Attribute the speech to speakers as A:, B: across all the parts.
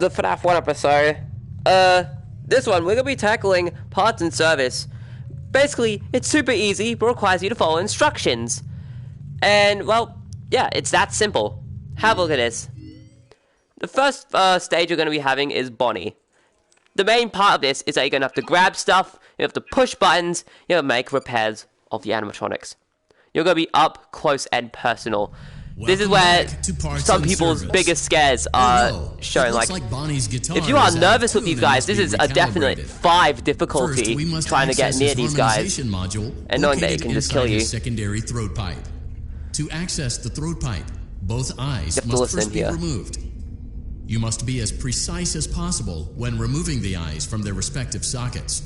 A: the FNAF 1 episode. This one, we're gonna be tackling parts and service. Basically, it's super easy, but requires you to follow instructions. And, well, yeah, it's that simple. Have a look at this. The first stage you're gonna be having is Bonnie. The main part of this is that you're gonna have to grab stuff, you have to push buttons, you have to make repairs of the animatronics. You're gonna be up close and personal. This is where some people's biggest scares are shown. Like if you are nervous with these guys, this is a definite 5 difficulty trying to get near these guys, and knowing that it can just kill you.
B: Secondary throat pipe. To access the throat pipe, both eyes
A: you have to
B: must
A: listen
B: first be
A: here.
B: removed. You must be as precise as possible when removing the eyes from their respective sockets.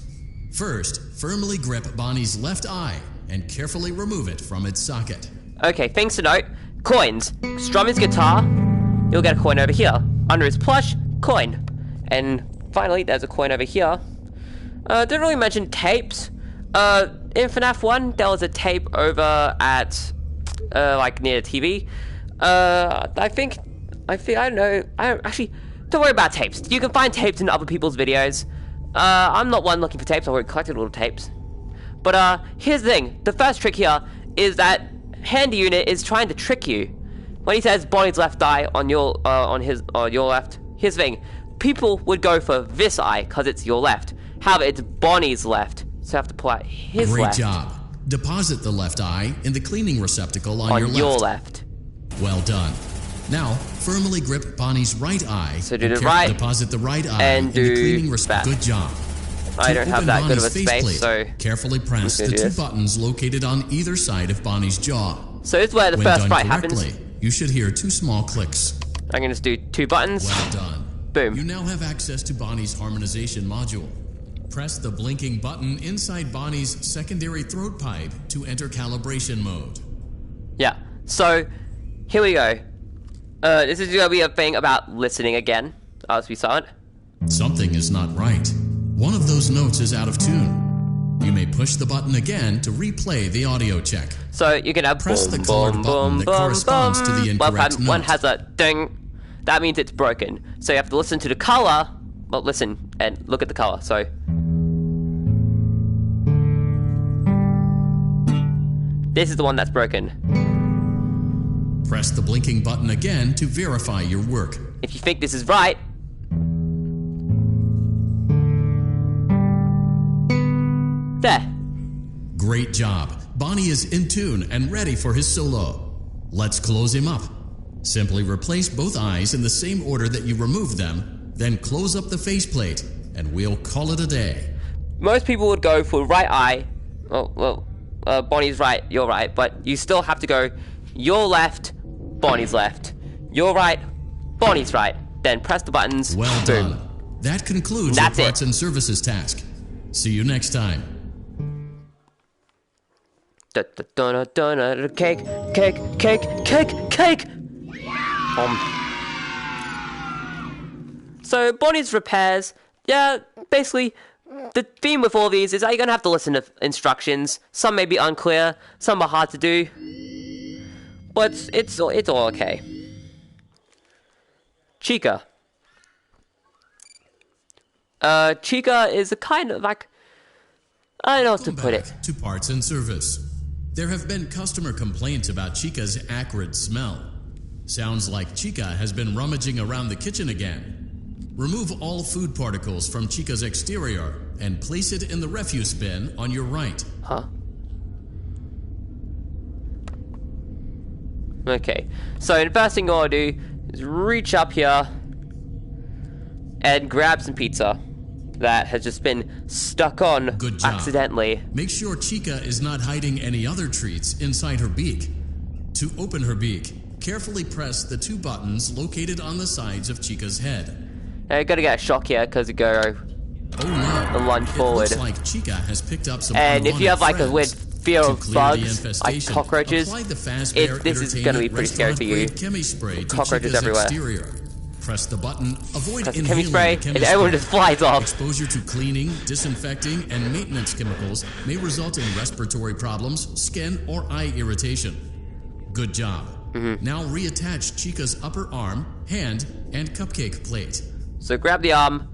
B: First, firmly grip Bonnie's left eye and carefully remove it from its socket.
A: Okay, things to note. Coins. Strum his guitar, you'll get a coin over here. Under his plush, coin. And finally, there's a coin over here. Didn't really mention tapes. In FNAF 1, there was a tape over at, like, near the TV. I don't know. Actually, don't worry about tapes. You can find tapes in other people's videos. I'm not one looking for tapes. I already collected all the tapes. But, here's the thing. The first trick here is that Handy Unit is trying to trick you. When he says Bonnie's left eye on your left, here's the thing. People would go for this eye because it's your left. However, it's Bonnie's left, so you have to pull out his left.
B: Great job. Deposit the left eye in the cleaning receptacle on your left. Well done. Now, firmly grip Bonnie's right eye.
A: So do the right.
B: Deposit the right eye
A: and
B: in the cleaning receptacle.
A: that.
B: Good job.
A: I don't have that good of a space, so
B: carefully press the 2 buttons located on either side of Bonnie's jaw.
A: So this is where the first fight happens.
B: You should hear 2 small clicks.
A: I'm gonna just do 2 buttons.
B: Well done.
A: Boom.
B: You now have access to Bonnie's harmonization module. Press the blinking button inside Bonnie's secondary throat pipe to enter calibration mode.
A: Yeah. So here we go. This is gonna be a thing about listening again. As we saw it.
B: Something is not right. One of those notes is out of tune. You may push the button again to replay the audio check.
A: So you can have
B: press the colored button that corresponds to the incorrect note.
A: One has a ding. That means it's broken. So you have to listen to the color. Well, listen and look at the color. So this is the one that's broken.
B: Press the blinking button again to verify your work.
A: If you think this is right, there.
B: Great job. Bonnie is in tune and ready for his solo. Let's close him up. Simply replace both eyes in the same order that you removed them, then close up the faceplate, and we'll call it a day.
A: Most people would go for right eye. Bonnie's right, you're right, but you still have to go your left, Bonnie's left. Your right, Bonnie's right. Then press the buttons.
B: Well
A: boom.
B: done. That concludes your parts and services task. See you next time.
A: Cake. So Bonnie's repairs, yeah, basically the theme with all these is that you're gonna have to listen to instructions. Some may be unclear, some are hard to do, but it's all okay. Chica. Chica is a kind of like, I don't know how to put it.
B: To parts and service. There have been customer complaints about Chica's acrid smell. Sounds like Chica has been rummaging around the kitchen again. Remove all food particles from Chica's exterior and place it in the refuse bin on your right.
A: Huh? Okay, so the first thing you want to do is reach up here and grab some pizza that has just been stuck on accidentally.
B: Make sure Chica is not hiding any other treats inside her beak. To open her beak, carefully press the 2 buttons located on the sides of Chica's head.
A: I gotta get a shock here because you go and lunge forward.
B: Looks like Chica has picked up some
A: and if you have like a weird fear of bugs, like
B: infestation,
A: cockroaches, this is gonna be pretty scary for you. Cockroaches everywhere.
B: Press the button, avoid
A: Press the
B: inhaling
A: chemi spray, and everyone just flies off.
B: Exposure to cleaning, disinfecting, and maintenance chemicals may result in respiratory problems, skin, or eye irritation. Good job. Now reattach Chica's upper arm, hand, and cupcake plate.
A: So grab the arm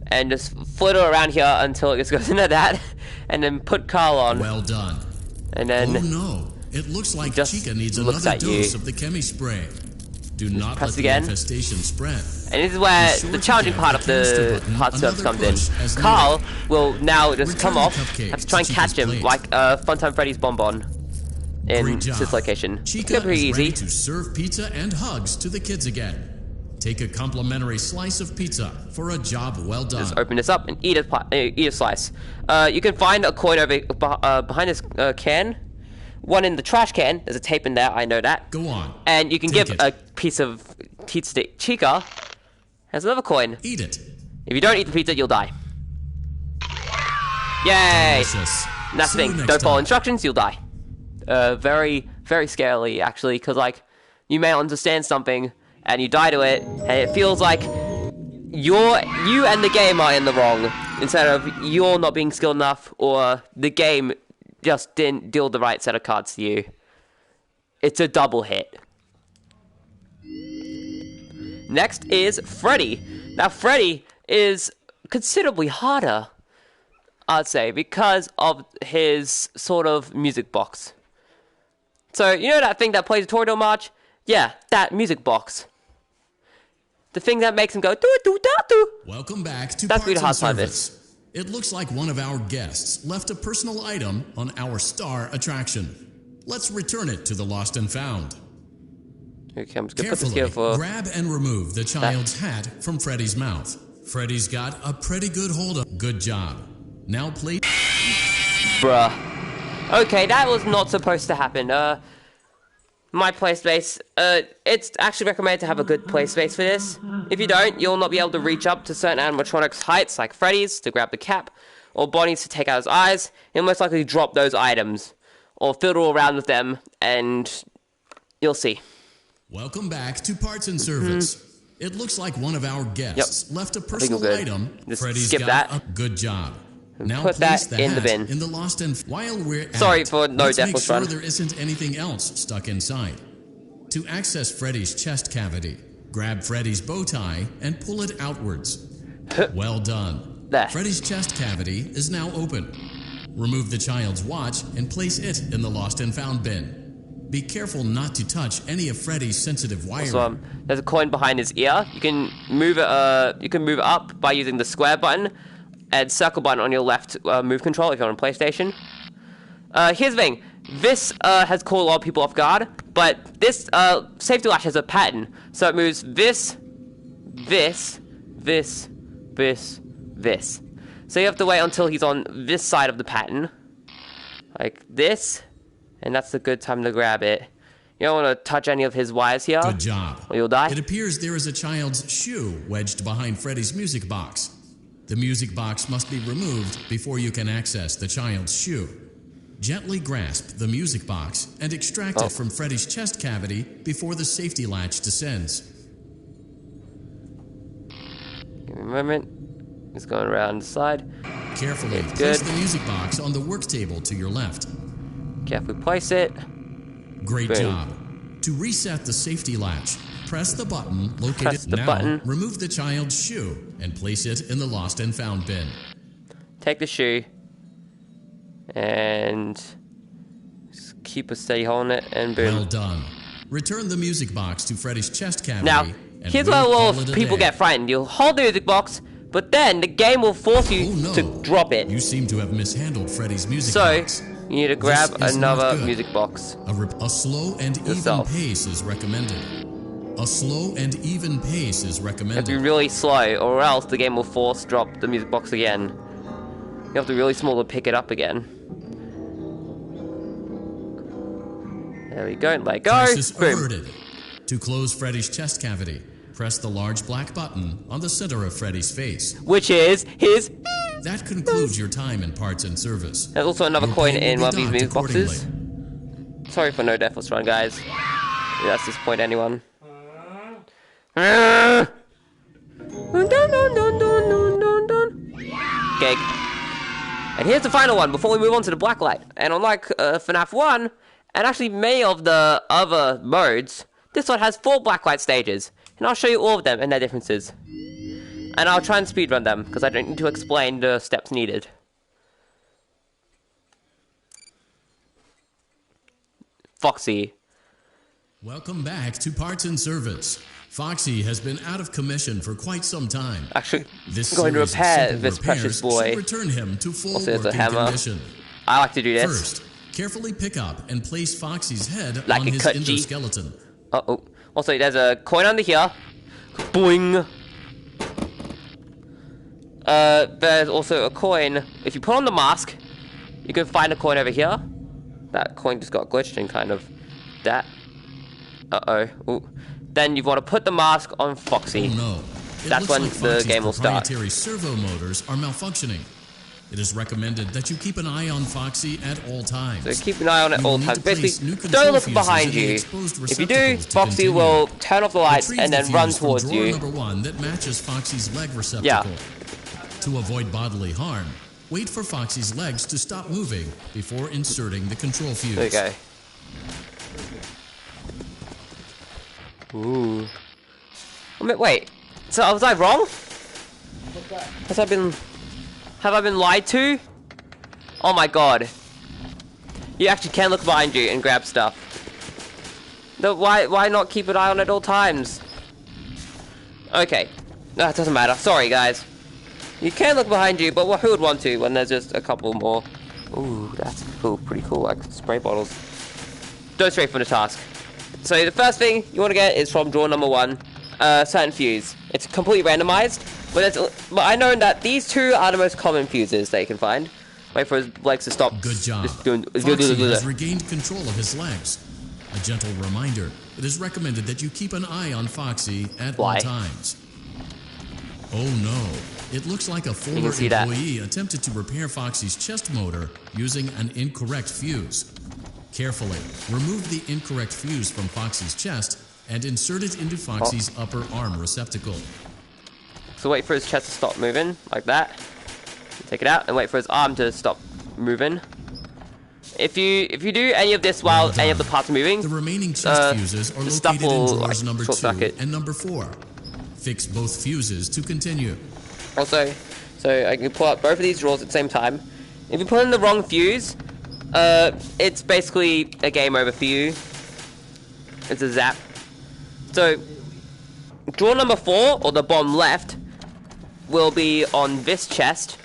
A: and just flitter around here until it just goes into that, and then put Carl on.
B: Well done.
A: And then
B: oh no, it looks like
A: just
B: Chica needs
A: looks
B: another
A: at you.
B: dose of the chemi spray. Do not
A: press
B: let the
A: again.
B: infestation spread.
A: And this is where
B: Be sure
A: the
B: to
A: challenging
B: give
A: part of
B: canister
A: the
B: button
A: hard surface
B: another
A: comes in.
B: push as
A: Carl
B: needed.
A: will now just
B: Return
A: come off,
B: the cupcakes
A: have to try and
B: to
A: catch
B: Chica's
A: him
B: plate.
A: like Funtime Freddy's bonbon in
B: Great job.
A: this location. It's
B: Chica
A: pretty
B: is ready
A: easy.
B: to serve pizza and hugs to the kids again. Take a complimentary slice of pizza for a job well done.
A: Just open this up and eat a slice. You can find a coin over behind this can. One in the trash can. There's a tape in there. I know that.
B: Go on.
A: And you can
B: Take
A: give
B: it.
A: a piece of pizza to Chica. Has another coin.
B: Eat it.
A: If you don't eat the pizza, you'll die. Yay!
B: Delicious.
A: And that's the
B: See you
A: thing.
B: next
A: Don't follow
B: time.
A: instructions, you'll die. Very, very scarily, actually, because, like, you may understand something, and you die to it, and it feels like you and the game are in the wrong, instead of you're not being skilled enough, or the game just didn't deal the right set of cards to you. It's a double hit. Next is Freddy. Now, Freddy is considerably harder, I'd say, because of his sort of music box. So, you know that thing that plays a Torador March? Yeah, that music box. The thing that makes him go doo-doo-da-doo.
B: Welcome back to
A: That's
B: Parts
A: really
B: and
A: hard to find
B: Service. It looks like one of our guests left a personal item on our star attraction. Let's return it to the Lost and Found.
A: Okay, I'm just gonna put this
B: Carefully,
A: here for...
B: grab and remove the child's hat from Freddy's mouth. Freddy's got a pretty good hold on. Good job. Now place...
A: Bruh. Okay, that was not supposed to happen. My play space. It's actually recommended to have a good play space for this. If you don't, you'll not be able to reach up to certain animatronics' heights, like Freddy's, to grab the cap, or Bonnie's to take out his eyes. You'll most likely drop those items, or fiddle around with them, and you'll see.
B: Welcome back to Parts and Service. It looks like one of our guests left a personal
A: good.
B: item.
A: Just
B: Freddy's
A: skip
B: got
A: that.
B: a good job. Now
A: put
B: place
A: that
B: the
A: in the
B: hat
A: bin.
B: in the Lost and while we're at
A: Sorry
B: it,
A: for no
B: let's make
A: Deathless
B: sure
A: Run.
B: there isn't anything else stuck inside. To access Freddy's chest cavity, grab Freddy's bow tie and pull it outwards. Well done.
A: There.
B: Freddy's chest cavity is now open. Remove the child's watch and place it in the Lost and Found bin. Be careful not to touch any of Freddy's sensitive wiring.
A: So there's a coin behind his ear. You can move it. You can move it up by using the square button and circle button on your left move control if you're on PlayStation. Here's the thing. This has caught a lot of people off guard, but this safety latch has a pattern, so it moves this. So you have to wait until he's on this side of the pattern, like this, and that's a good time to grab it. You don't want to touch any of his wires here,
B: Good job.
A: or you'll die.
B: It appears there is a child's shoe wedged behind Freddy's music box. The music box must be removed before you can access the child's shoe. Gently grasp the music box and extract it from Freddy's chest cavity before the safety latch descends.
A: Give me a moment. It's going around the side.
B: Carefully
A: It's
B: place
A: good.
B: the music box on the work table to your left.
A: Carefully place it.
B: Great
A: Boom.
B: job. To reset the safety latch, press the button located
A: Press the
B: now.
A: button.
B: Remove the child's shoe and place it in the Lost and Found bin.
A: Take the shoe. And just keep a steady hold on it, and boom.
B: Well done. Return the music box to Freddy's chest cavity.
A: Now,
B: and
A: here's
B: we'll
A: where a lot
B: call it
A: of
B: a
A: people
B: day.
A: get frightened. You'll hold the music box, but then the game will force you
B: Oh no!
A: to drop it.
B: You seem to have mishandled Freddy's music
A: So,
B: box.
A: you need to grab
B: This is not
A: another
B: good.
A: music box.
B: A slow and
A: Yourself.
B: even pace is recommended. A slow and even pace is
A: You have to be
B: recommended.
A: really slow, or else the game will force drop the music box again. You have to be really small to pick it up again. There we go, let go.
B: Crisis
A: Boom.
B: averted. To close Freddy's chest cavity, press the large black button on the center of Freddy's face.
A: Which is his...
B: That concludes your time in Parts and Service.
A: There's also another
B: Your
A: coin
B: pay will
A: in
B: be
A: one of these
B: docked
A: music boxes.
B: accordingly.
A: Sorry for no Deathless Run, guys. That's disappoint anyone. Gig. And here's the final one before we move on to the Blacklight. And unlike FNAF 1, and actually many of the other modes, this one has 4 Blacklight stages. And I'll show you all of them and their differences. And I'll try and speedrun them, because I don't need to explain the steps needed. Foxy.
B: Welcome back to Parts and Service. Foxy has been out of commission for quite some time.
A: Actually,
B: This
A: I'm going to
B: series of
A: repair
B: simple
A: this precious
B: repairs
A: boy.
B: should return him to full
A: Also, there's a
B: working
A: hammer.
B: condition.
A: I like to do this.
B: First, carefully pick up and place Foxy's head
A: Like
B: on
A: a
B: his
A: cut G.
B: endoskeleton.
A: Uh-oh. Also, there's a coin under here. Boing. There's also a coin. If you put on the mask, you can find a coin over here. That coin just got glitched and kind of that. Uh-oh. Ooh. Then you want to put the mask on Foxy.
B: Oh no. It
A: That's
B: looks
A: when
B: like
A: the
B: Foxy's
A: game will start.
B: proprietary servo motors are malfunctioning. It is recommended that you keep an eye on Foxy at all times.
A: So keep an eye on it
B: You
A: all
B: will
A: the
B: need
A: time.
B: to place
A: Basically,
B: new control
A: don't look
B: fuses
A: behind
B: in the
A: you.
B: exposed
A: If you do,
B: receptacles to
A: Foxy
B: continue.
A: will turn off the lights
B: Retrieve
A: and
B: the
A: then run
B: fuse from
A: towards
B: drawer
A: you.
B: number 1 that matches Foxy's leg receptacle. To avoid bodily harm, wait for Foxy's legs to stop moving before inserting the control fuse.
A: There you go. Ooh. I mean, wait. So was I wrong? Have I been lied to? Oh my god. You actually can look behind you and grab stuff. No, why not keep an eye on it at all times? Okay. No, it doesn't matter. Sorry, guys. You can look behind you, but who would want to when there's just a couple more? Ooh, that's cool. Pretty cool, like spray bottles. Go straight from the task. So the first thing you want to get is from drawer number 1, certain fuse. It's completely randomized, but I know that these two are the most common fuses that you can find. Wait for his legs to stop.
B: Good job.
A: Doing,
B: Foxy has regained control of his legs. A gentle reminder, it is recommended that you keep an eye on Foxy at all times. Oh no, it looks like a former employee attempted to repair Foxy's chest motor using an incorrect fuse. Carefully, remove the incorrect fuse from Foxy's chest and insert it into Foxy's upper arm receptacle.
A: So wait for his chest to stop moving, like that. Take it out and wait for his arm to stop moving. If you do any of this while any of the parts are moving,
B: the remaining chest fuses are located in drawers number 2 and number 4. Fix both fuses to continue.
A: Also, so I can pull out both of these drawers at the same time. If you put in the wrong fuse, it's basically a game over for you. It's a zap. So, drawer number 4, or the bottom left, will be on this chest.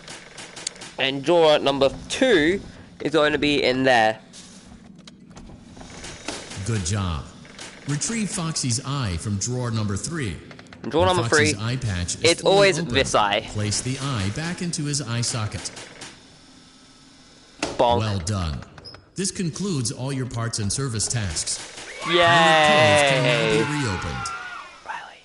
A: And drawer number 2 is going to be in there.
B: Good job. Retrieve Foxy's eye from drawer number 3.
A: Drawer number 3,
B: eye patch is
A: it's always
B: open.
A: this eye.
B: Place the eye back into his eye socket.
A: Bonk.
B: Well done. This concludes all your parts and service tasks.
A: Yay!
B: Your codes can now be reopened.
A: Riley.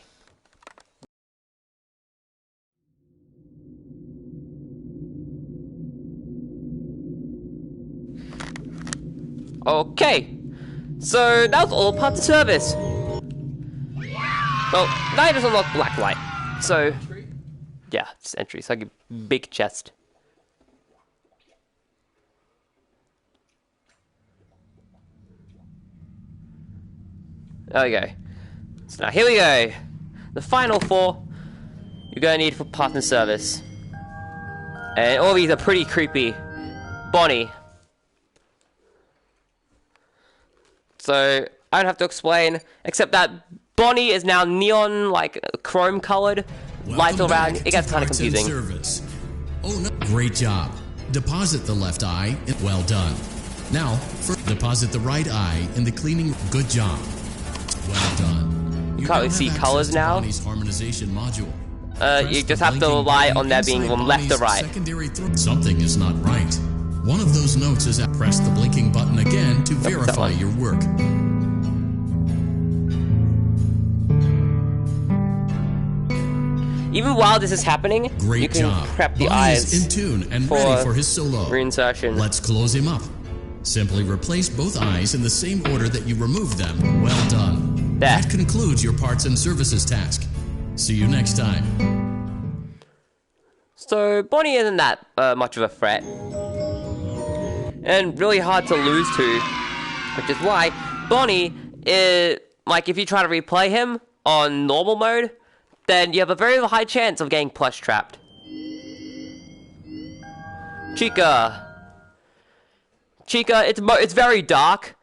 A: Okay, so that was all parts of service. Well, now it doesn't unlock black light, so yeah, it's entry. It's like a big chest. There we go. So now here we go. The final 4 you're gonna need for partner service. And all these are pretty creepy. Bonnie. So I don't have to explain, except that Bonnie is now neon, like chrome colored. Lights all around. It gets kind of confusing.
B: Oh no! Great job. Deposit the left eye. Well done. Now, deposit the right eye in the cleaning. Good job. Well done.
A: You can't really see colors now.
B: Bonnie's harmonization module.
A: You just have to rely on there being from left to right.
B: Something is not right. One of those notes is press the blinking button again to verify your work.
A: Even while this is happening, you can prep the eyes
B: in tune and ready for his solo.
A: Reinsertion.
B: Let's close him up. Simply replace both eyes in the same order that you removed them. Well done. That concludes your parts and services task. See you next time.
A: So Bonnie isn't that much of a threat, and really hard to lose to, which is why Bonnie is like, if you try to replay him on normal mode, then you have a very high chance of getting plush trapped. Chica, it's very dark.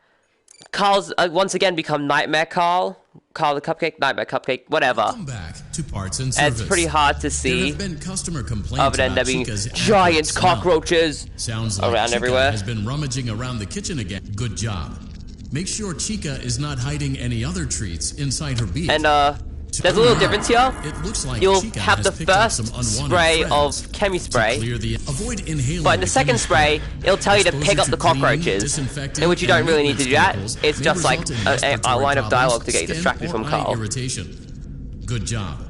A: Carl's once again become Nightmare Carl. Carl the Cupcake, Nightmare Cupcake, whatever.
B: Welcome back to Parts and Service.
A: It's pretty hard to see.
B: There have been customer complaints
A: Other than there
B: about
A: being
B: Chica's
A: giant
B: acrid smell.
A: cockroaches
B: Sounds like
A: around
B: Chica
A: everywhere.
B: has been rummaging around the kitchen again. Good job. Make sure Chica is not hiding any other treats inside her beak.
A: And there's a little difference here.
B: It looks like
A: You'll
B: Chica
A: have
B: has
A: the
B: picked up
A: first
B: some unwanted
A: spray
B: threads.
A: of chemi
B: To
A: spray,
B: clear avoid inhaling
A: but in the second
B: chemi
A: spray, it'll tell you to
B: Exposure
A: pick up
B: to
A: the
B: clean,
A: cockroaches,
B: disinfectant,
A: in which you don't
B: and
A: really need to do that.
B: maintenance
A: It's
B: chemicals
A: just
B: may
A: like
B: result in
A: a
B: respiratory
A: line of
B: problems,
A: dialogue to get you
B: skin
A: distracted
B: or
A: from
B: eye
A: Carl.
B: irritation. Good job.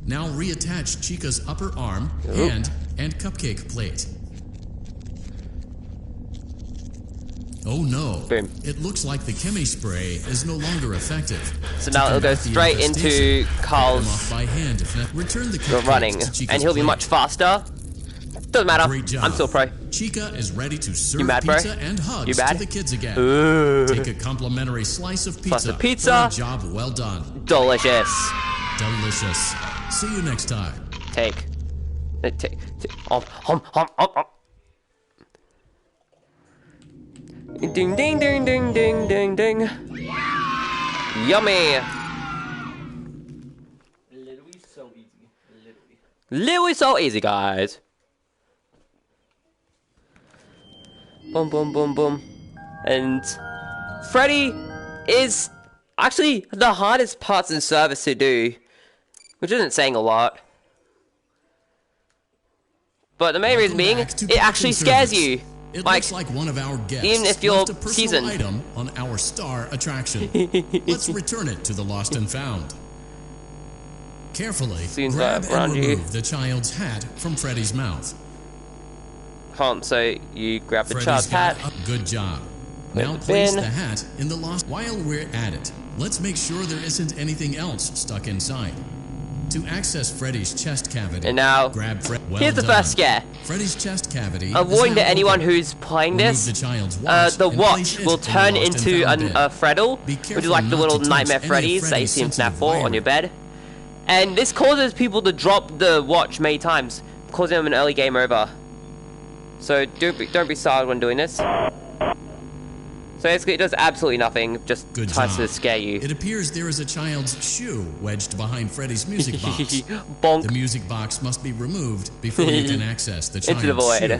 B: Now reattach Chica's upper arm, hand, and cupcake plate. Oh no.
A: Boom.
B: It looks like the chemi spray is no longer effective.
A: So
B: To
A: now it'll go
B: combat the
A: straight into
B: infestation, pick them
A: Carl's
B: off by hand if not. Return the cupcakes
A: running,
B: to Chica's
A: and he'll be
B: plate.
A: much faster. Doesn't matter.
B: Great job.
A: I'm still pro.
B: Chica is ready to serve
A: You mad, bro?
B: pizza and hugs
A: You mad?
B: to the kids again.
A: Ooh.
B: Take a complimentary slice of pizza.
A: Slice of pizza.
B: For a job well done.
A: Delicious.
B: Delicious. See you next time.
A: Take. Ding ding ding ding ding ding ding. Yummy.
C: Literally so easy.
A: Literally so easy, guys. Boom, boom, boom, boom. And Freddy is actually the hardest parts in Service to do, which isn't saying a lot. But the main reason being,
B: Back to
A: it actually
B: Parts and
A: scares
B: Service.
A: you.
B: It
A: Like,
B: looks like one of our guests
A: even if you're
B: left a personal
A: seasoned.
B: item on our star attraction. Let's return it to the lost and found. Carefully
A: Seems
B: grab
A: like
B: and
A: around you.
B: remove the child's hat from Freddy's mouth.
A: so you grab the
B: Freddy's
A: child's hat.
B: got a good job.
A: Put
B: Now
A: it
B: place
A: in.
B: the hat in the lost. While we're at it, let's make sure there isn't anything else stuck inside. To access Freddy's chest cavity,
A: And now,
B: grab
A: here's the first scare.
B: Freddy's chest cavity.
A: A
B: is
A: warning
B: now
A: to anyone
B: open.
A: who's playing
B: Remove
A: this,
B: the child's watch
A: the
B: and
A: watch
B: place it
A: will
B: in the
A: turn
B: lost and
A: into
B: found
A: a
B: bin.
A: Freddle,
B: Be
A: which is
B: careful
A: like the
B: not
A: little
B: to touch
A: Nightmare
B: any of
A: Freddies that you
B: Freddy's
A: see in
B: sensitive
A: FNAF 4 on your
B: wiring.
A: bed. And this causes people to drop the watch many times, causing them an early game over. So don't be startled when doing this. So basically, it does absolutely nothing, just
B: Good
A: tries
B: job.
A: to scare you.
B: It appears there is a child's shoe wedged behind Freddy's music box.
A: Bonk.
B: The music box must be removed before you can access the
A: Into
B: child's
A: the void.
B: shoe.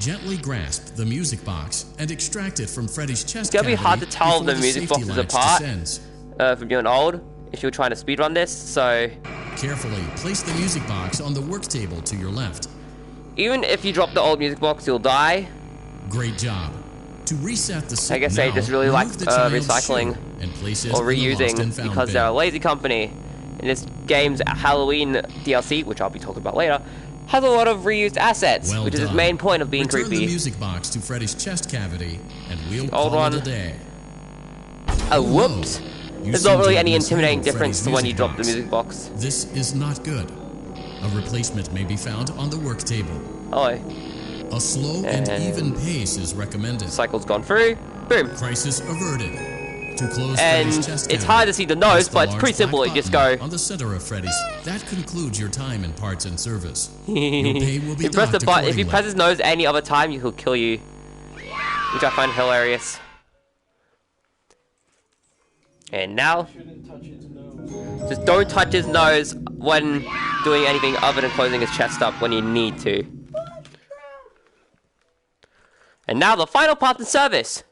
B: Gently grasp the music box and extract it from Freddy's chest
A: It's gonna be hard to
B: cavity
A: tell
B: before
A: the music
B: safety
A: boxes
B: latch
A: apart.
B: descends.
A: From new and old, if you're trying to speedrun this, so
B: Carefully place the music box on the work table to your left.
A: even if you drop the old music box, you'll die.
B: Great job. To reset the
A: I guess they
B: now,
A: just really like
B: remove the child's
A: recycling
B: shoe and place it
A: or
B: in the lost
A: reusing
B: and found
A: because
B: bin.
A: they're a lazy company. And this game's Halloween DLC, which I'll be talking about later, has a lot of reused assets,
B: Well
A: which is its
B: done.
A: main point of being
B: Return the
A: creepy.
B: music box to Freddy's chest cavity, and we'll
A: Old
B: call
A: one.
B: it a day.
A: Oh, whoops.
B: You
A: There's
B: seem
A: not
B: to
A: really
B: have
A: any intimidating
B: mishandled
A: difference to
B: Freddy's
A: when you
B: music
A: drop the
B: box.
A: music box.
B: This is not good. A replacement may be found on the work table.
A: Oh,
B: A slow and
A: And-
B: even pace is recommended.
A: cycle's gone through. Boom.
B: Crisis averted. To close
A: And
B: Freddy's chest
A: it's
B: cavity,
A: hard to see the nose,
B: press
A: but it's
B: large
A: pretty simple.
B: black
A: You just
B: button
A: go-
B: on the center of Freddy's. That concludes your time in parts and service. Your pay will be
A: You press the
B: docked
A: button. If you
B: accordingly.
A: press his nose any other time, he'll kill you, which I find hilarious. And now,
C: Shouldn't touch his nose.
A: just don't touch his nose when doing anything other than closing his chest up when you need to. And now the final part in service.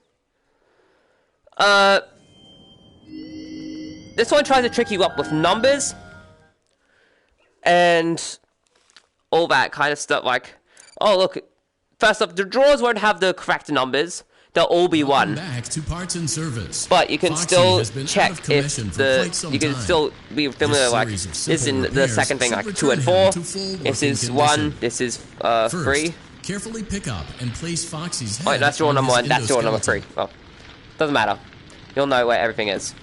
A: This one tries to trick you up with numbers and all that kind of stuff. Like, oh look, first off, the drawers won't have the correct numbers. They'll all be one.
B: Back to parts and service.
A: But you can
B: Foxy
A: still
B: has been
A: check
B: out of
A: if
B: commission for
A: the
B: quite some
A: you can
B: time.
A: still be familiar
B: This
A: like
B: series of
A: this is
B: simple
A: in the
B: repairs
A: second thing
B: should
A: like 2 and
B: return him
A: 4.
B: to full
A: This
B: working
A: is
B: condition.
A: 1. This is
B: First,
A: 3.
B: carefully pick up and place Foxy's head
A: Wait, that's drawer
B: on
A: number
B: his
A: 1. That's drawer number 3.
B: endoskeleton.
A: Well, doesn't matter. You'll know where everything is.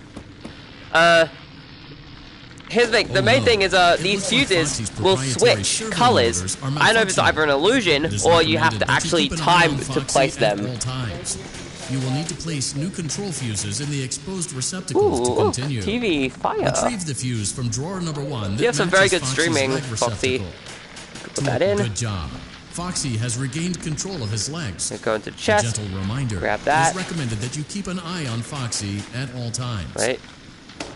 A: Here's the thing. The main
B: no.
A: thing is
B: It
A: these
B: looks like
A: fuses
B: Foxy's
A: will
B: proprietary
A: switch
B: servo
A: colors.
B: motors are
A: I don't know if it's
B: malfunctioning.
A: either an illusion
B: It is
A: or you have
B: recommended
A: to
B: that you
A: actually
B: keep an eye
A: time
B: on
A: to
B: Foxy
A: place
B: at
A: them.
B: all times. You will need to place new control fuses in the exposed receptacles to
A: Ooh,
B: continue.
A: TV fire.
B: Retrieve the fuse from drawer number 1 that
A: You have some very
B: matches
A: good
B: Foxy's
A: streaming,
B: leg
A: Foxy.
B: receptacle.
A: Put that in.
B: Good job. Foxy has regained control of his legs.
A: Go into
B: A
A: chest.
B: gentle reminder.
A: Grab that.
B: It is recommended that you keep an eye on Foxy at all times.
A: Right.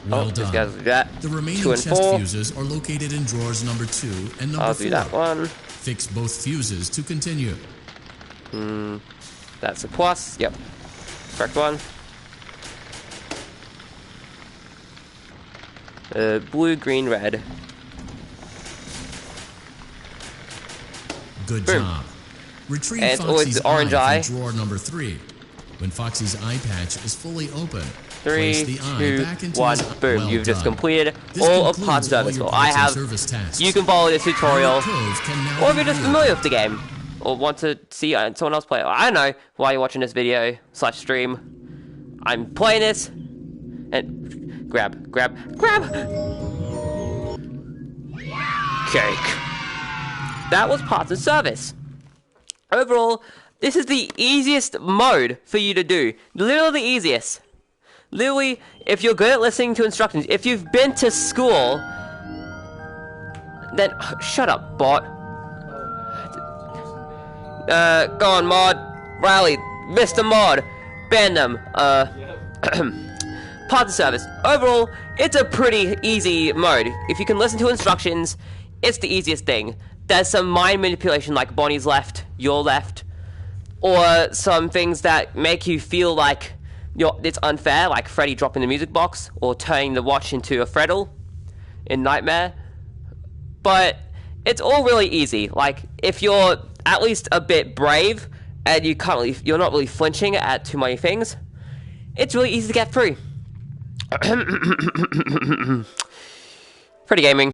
B: Well
A: Just
B: done.
A: gotta do that.
B: The remaining
A: 2 and
B: chest
A: 4.
B: fuses are located in drawers number 2 and number
A: I'll
B: 4.
A: do that one.
B: Fix both fuses to continue.
A: That's a plus. Yep. Correct one. Blue, green, red.
B: Good
A: Boom.
B: job. Retrieve
A: And it's always
B: Foxy's
A: the orange eye.
B: from drawer number 3. When Foxy's eye patch is fully open,
A: 3,
B: place the eye
A: 2,
B: back into
A: 1.
B: his eye.
A: Boom.
B: Well
A: You've just
B: done.
A: completed
B: This
A: all of
B: concludes
A: Parts
B: all
A: Service.
B: your
A: Well, I
B: parts and
A: have.
B: service tasks.
A: You can follow this tutorial.
B: Cove can now
A: Or if
B: be
A: you're just
B: viewed.
A: familiar with the game, or want to see someone else play it, I don't know why you're watching this video / stream. I'm playing this, and grab. Cake. That was Parts and Service. Overall, this is the easiest mode for you to do. Literally the easiest. Literally, if you're good at listening to instructions, if you've been to school, then shut up, bot. Go on, Mod. Riley, Mr. Mod. Ban them. Parts and Service. Overall, it's a pretty easy mode. If you can listen to instructions, it's the easiest thing. There's some mind manipulation like Bonnie's left, your left, or some things that make you feel like it's unfair, like Freddy dropping the music box, or turning the watch into a Freddle in Nightmare. But it's all really easy. Like, if you're at least a bit brave, and you're not really flinching at too many things, it's really easy to get through. Pretty gaming.